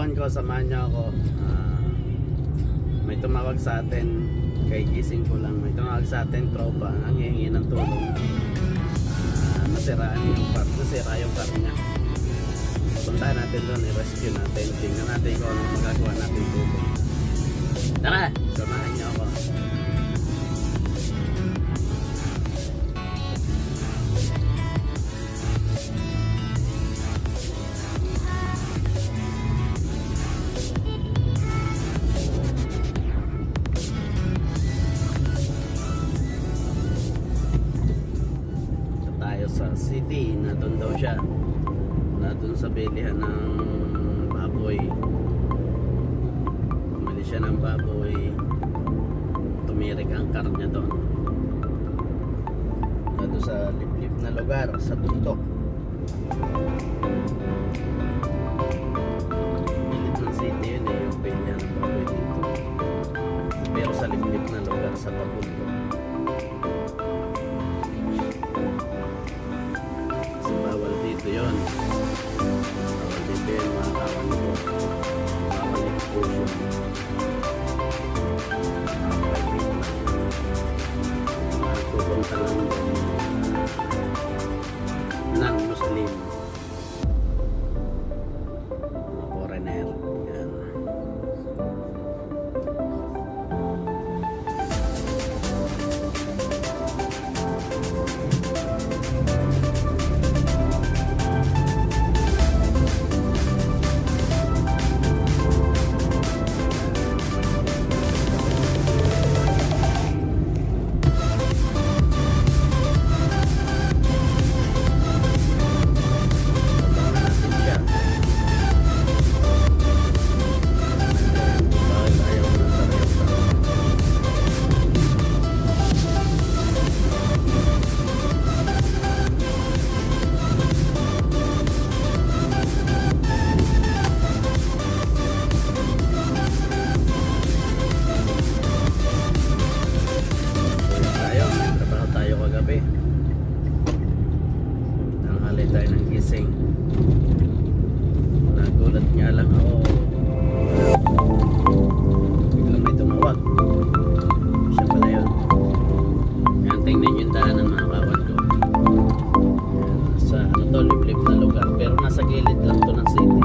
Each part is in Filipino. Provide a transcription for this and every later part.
kawan ko, samahan niyo ako. May tumawag sa atin, kay gising ko lang, may tumawag sa atin tropa, ang hihingi ng tulong. Nasira yung car niya. Puntahan natin doon, i-rescue natin, tingnan natin kung anong magagawa natin tulong. Tara, samahan niyo ako. Sa city, natun daw siya, natun sa bilihan ng baboy. Bumili siya ng baboy, tumirik ang car niya doon, natun sa liblib na lugar sa bundok. Bilit ng city yun eh, yung bilihan ng baboy dito, pero sa liblib na lugar sa bundok. Dito yun, bawal dito yun mga kawan ko, bawal exposure, pupunta lang non-Muslim, mga foreigner, yan. Tanghali tayo ng gising. Nagulat nga lang ako, biglang may tumawag. Siya pala yun. Yan, tingnan yung daan ng mga kawan ko. Yan, sa ano to, liblib na lugar, pero nasa gilid lang to ng city.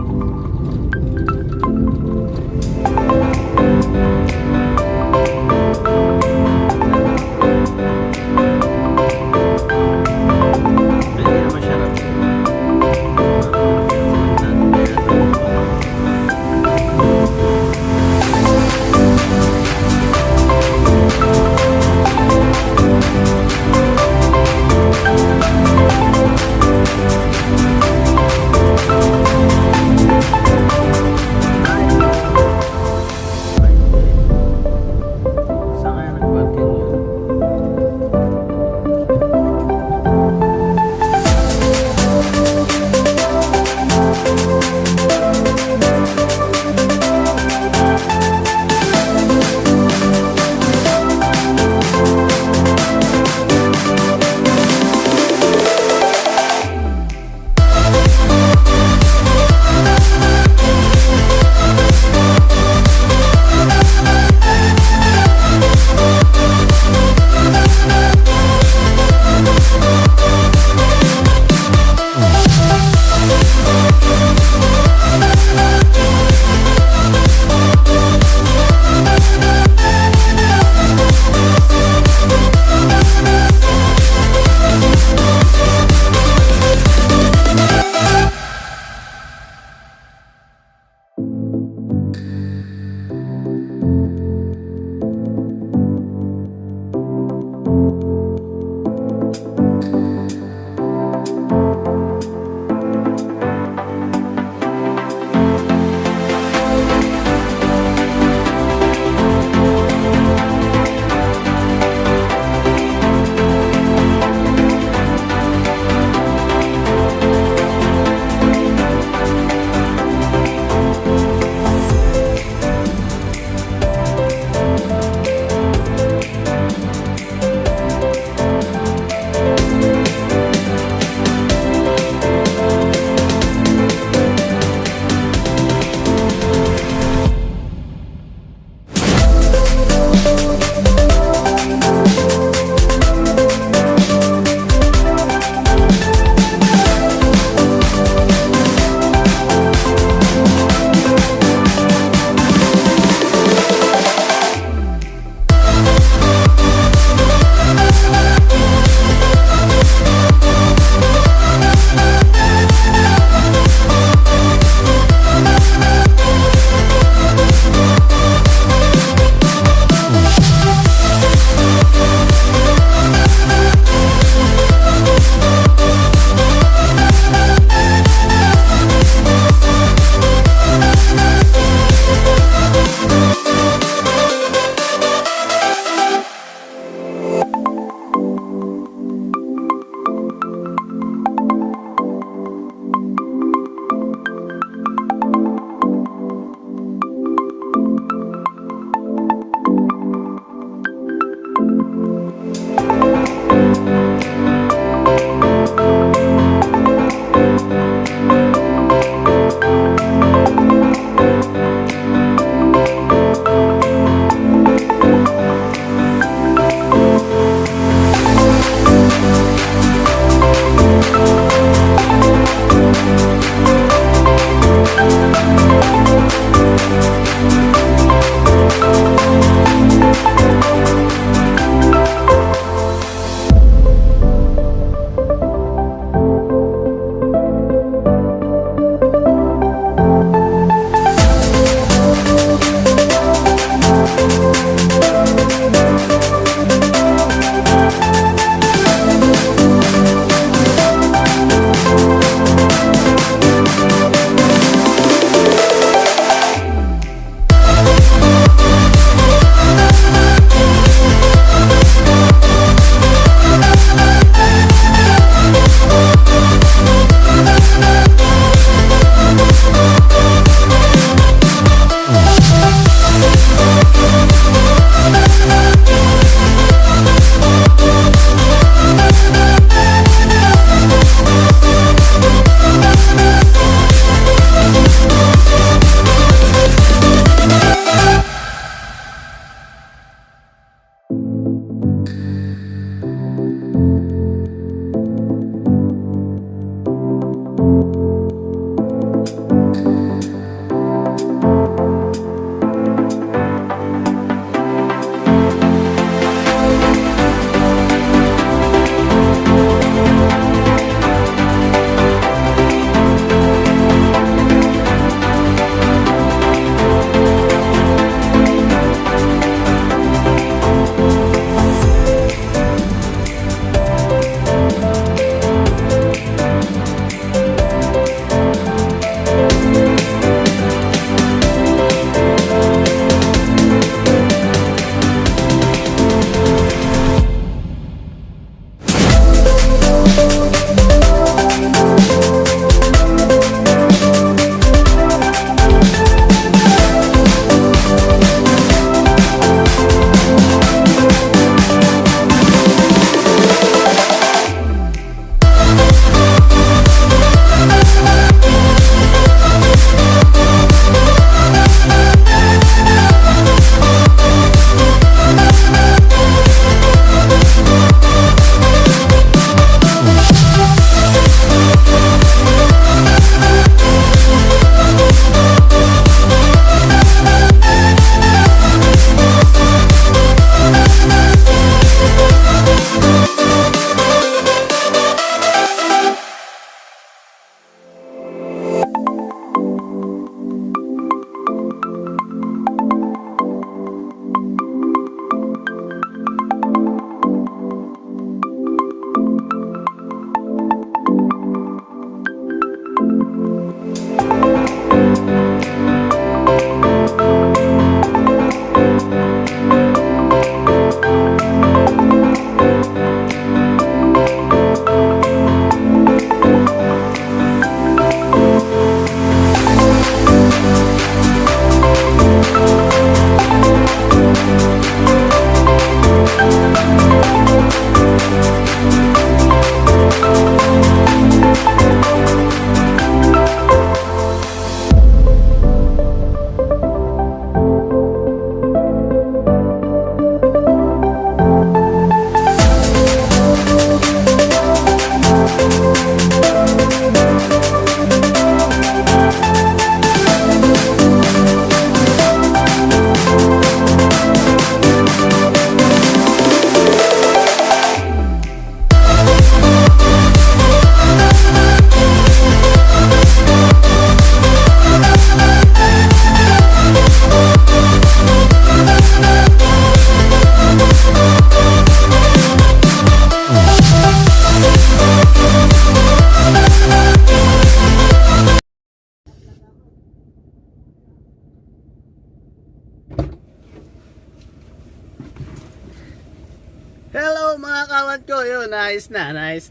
kawad ko, yun, naayos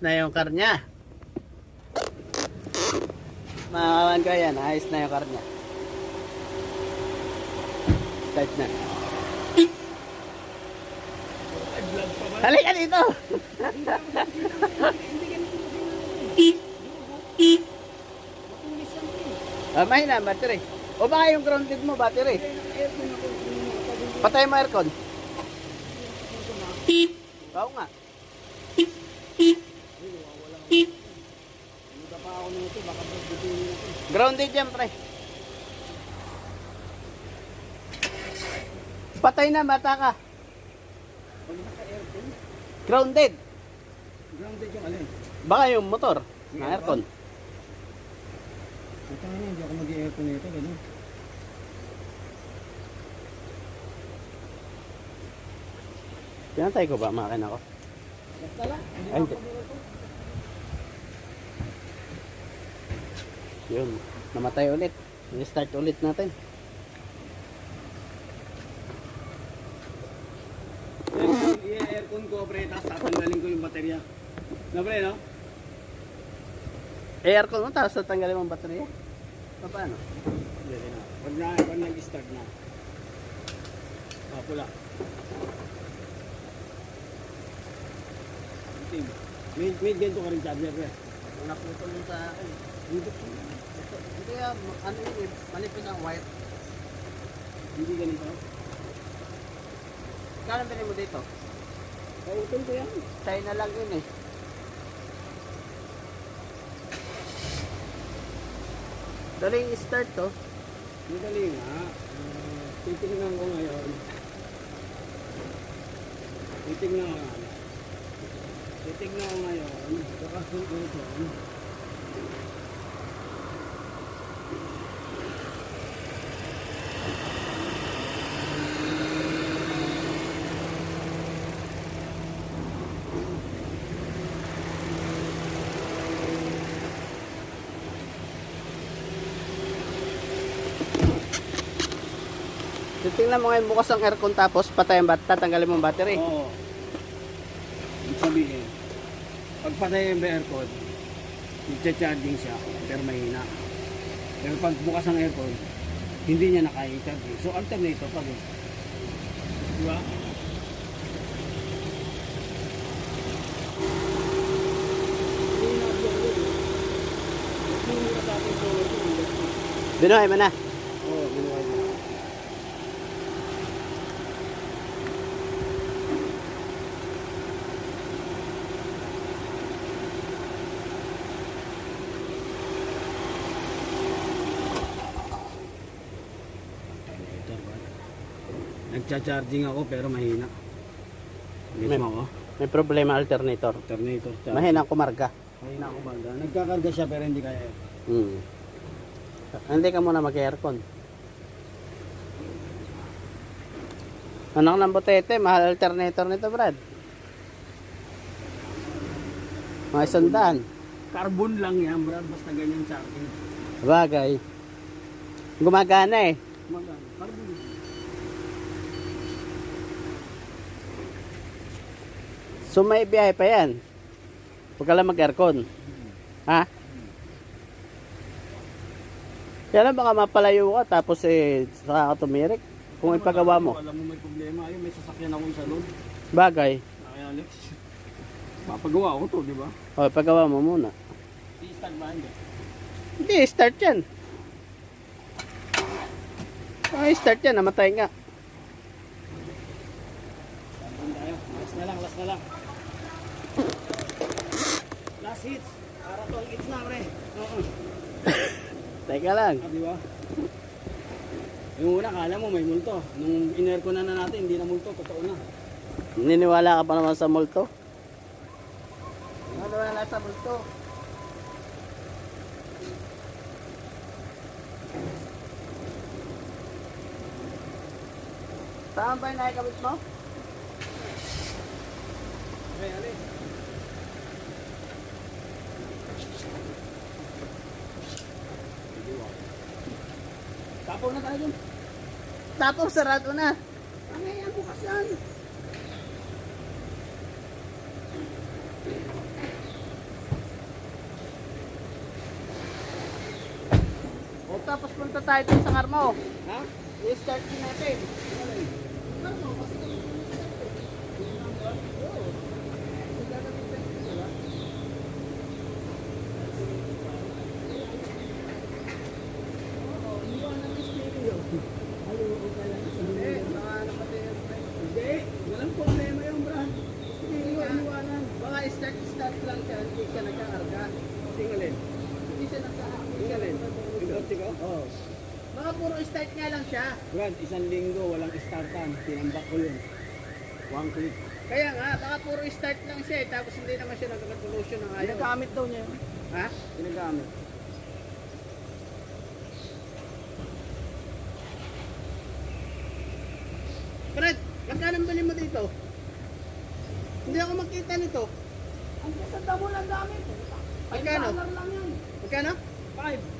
na yung car niya. Mga kawad ko yan, naayos na yung car niya. Start na. Halika dito! Mahina ang battery. O baka yung grounded mo, battery. Patay mo aircon. Oo nga. Grounded yan, pre. Patay na, bata ka. Grounded. Grounded yung alin? Baka yung motor na aircon. Ito nga, hindi ako mag-i-aircon nito, gano'n. Pinatay ko ba makina ko? Basta lang. Ay, hindi. Yun, namatay ulit. I-start ulit natin. I-aircon ko, pre, tapos tatanggalin ko yung baterya. Na, pre, no? Aircon mo, tapos tatanggalin mo ang baterya. Paano? Hindi na. Pag nag-start na. Pula. May ganito ka rin charger, pre. Naputol yun sa akin. Hindi ano yun, manipis ang wire. Hindi ganito. Kano bilhin mo dito? Pautol ko yan. China lang yun eh. Daling start to. Madali nga. Titignan ko ngayon. Titignan ko nga. Titignan ko ngayon. Kakasunod ito. Titingnan mo ngayon bukas ang aircon tapos patay ang tatanggalin mo ang battery. Oo. Ibig sabihin, pag patay yung aircon, i-charging siya, pero mahina. Pero pag bukas ang aircon, hindi niya na kaya i-charge. So, alternator pa din. Di ba? Binuhay mo na. Oo, binuhay mo. Nagcha-charging ako pero mahina. Guess mo ako? May problema alternator. Alternator charge. Mahina ang kumarga. Mahina ako baga. Nagkakarga siya pero hindi kaya. Hindi ka muna mag-aircon. Anak ng botete, mahal alternator nito, Brad. Mga 100. Carbon lang yan, Brad. Basta ganyan charging. Bagay. Gumagana eh. Magkano? Carbon. So may biyahe pa yan. Huwag ka lang mag-aircon. Ha? Kaya lang baka mapalayo ka tapos saka ka tumirik. Kung ipagawa mo. Alam mo may problema. Ayun, may sasakyan ako sa loob. Bagay. Ay, Alex. Mapagawa ko to, di ba? O, ipagawa mo muna. I-start ba hindi? Hindi, start yan. Ay, start yan. Namatay nga. Carbon tayo. Last na lang, last na lang. Last hits. Para 12 hits na, pre. Oo. Teka lang. Di ba? Yung una, kala mo may multo. Nung in-air ko na natin, hindi na multo. Totoo na. Niniwala ka pa naman sa multo? Niniwala sa multo. Saan ba yung nakikabit mo? Okay, Alex. Tapaw na tayo dun. Tapaw, sarado na. Ano yan, bukas yan. tapos punta tayo dun sa Ngarmo. Ha? I-start din natin. Hindi, walang problema yung brad. Hindi ko iniwanan. Baka start lang siya, hindi siya nagkakarga. Singalin. Hindi siya nagkakarga. Singalin. Yung kotse ko? Oo. Baka puro start nga lang siya. Brad, 1 linggo, walang startan. Tinambak ko yun. 1 click. Kaya nga, baka puro start lang siya eh, tapos hindi naman siya nagka-pollution ng ayaw. Ginagamit daw niya yun. Ha? Ginagamit. Fred, magkano ang bili mo dito? Hindi ako makita nito. Ang kasanda mo lang gamit. Magkano? $5 lang yan. Magkano? 5.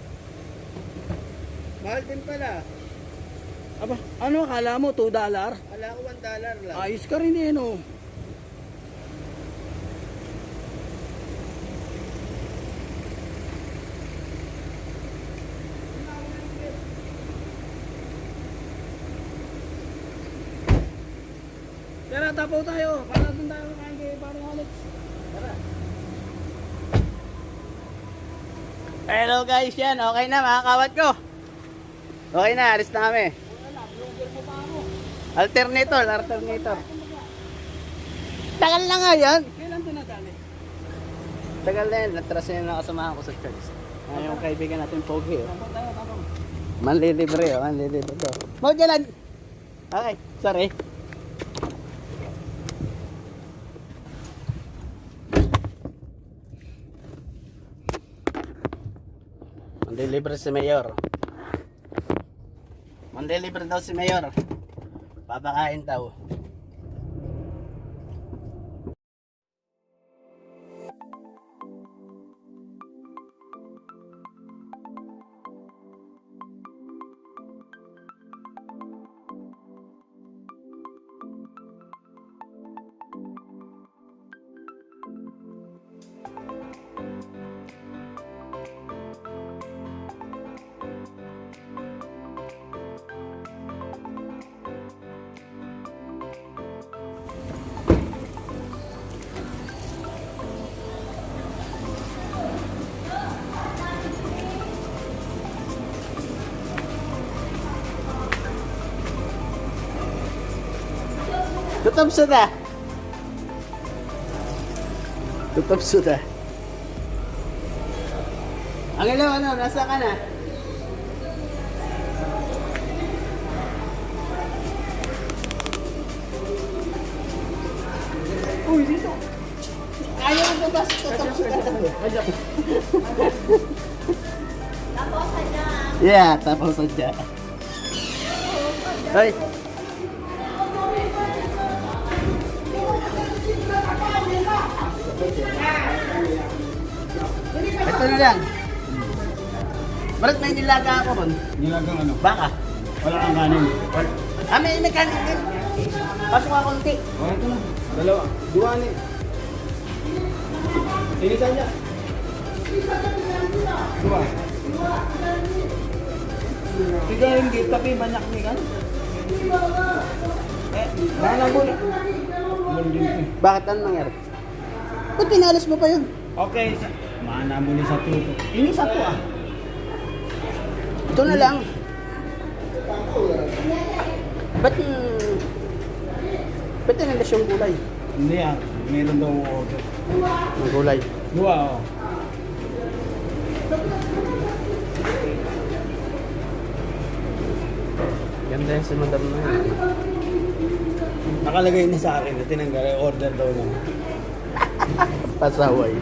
Mahal din pala. Aba, ano akala mo? $2? Wala ko $1 lang. Ayos ka rin eh, no? Tara, tapaw tayo. Para doon tayo kain kay Paring Alex. Tara. Hello guys, yan. Okay na mga kawat ko. Okay na, alis na kami. Wala, vlogger mo pa ako. Alternator. Tagal na nga yan. Kailan ito nadali? Tagal na yan. Natras na yung nakasamahan ko sa church. Yung kaibigan natin, Pogi. Oh. Tapaw tayo, tapaw. Manlilibre, oh. Manlilibre to. Mau jalan. Okay, sorry. Manlilibre si Mayor. Manlilibre daw si Mayor. Papakain daw. Tutup sudah. Tutup sudah. Ang ilaw, ano, nasa ka na? Uy, dito. Ayaw mo ba sa tutup sudah? Ajak. Yeah, tapos saja. Hoy. Ito na lang. Barat may nilaga ako ron. Nilagang ano? Baka. Wala kang kanin. May kanin din. Pasok ako konti. Oh, ito na. Dalawa. Dua ni. Ini saja. Dua. Tiga ringgit tapi banyak nih kan? Mana boleh? Bakit anong nangyari? Ba't pinalis mo pa yun? Okay, mana boleh satu itu. Ini satu ah. Ito na lang. Ba't tinalis yung gulay? Hindi ah, meron daw order. Yung gulay. Dua oh. Ganda yung si madam na yun. Nakalagay na sa akin na tinanggal order daw lang. Pasaway.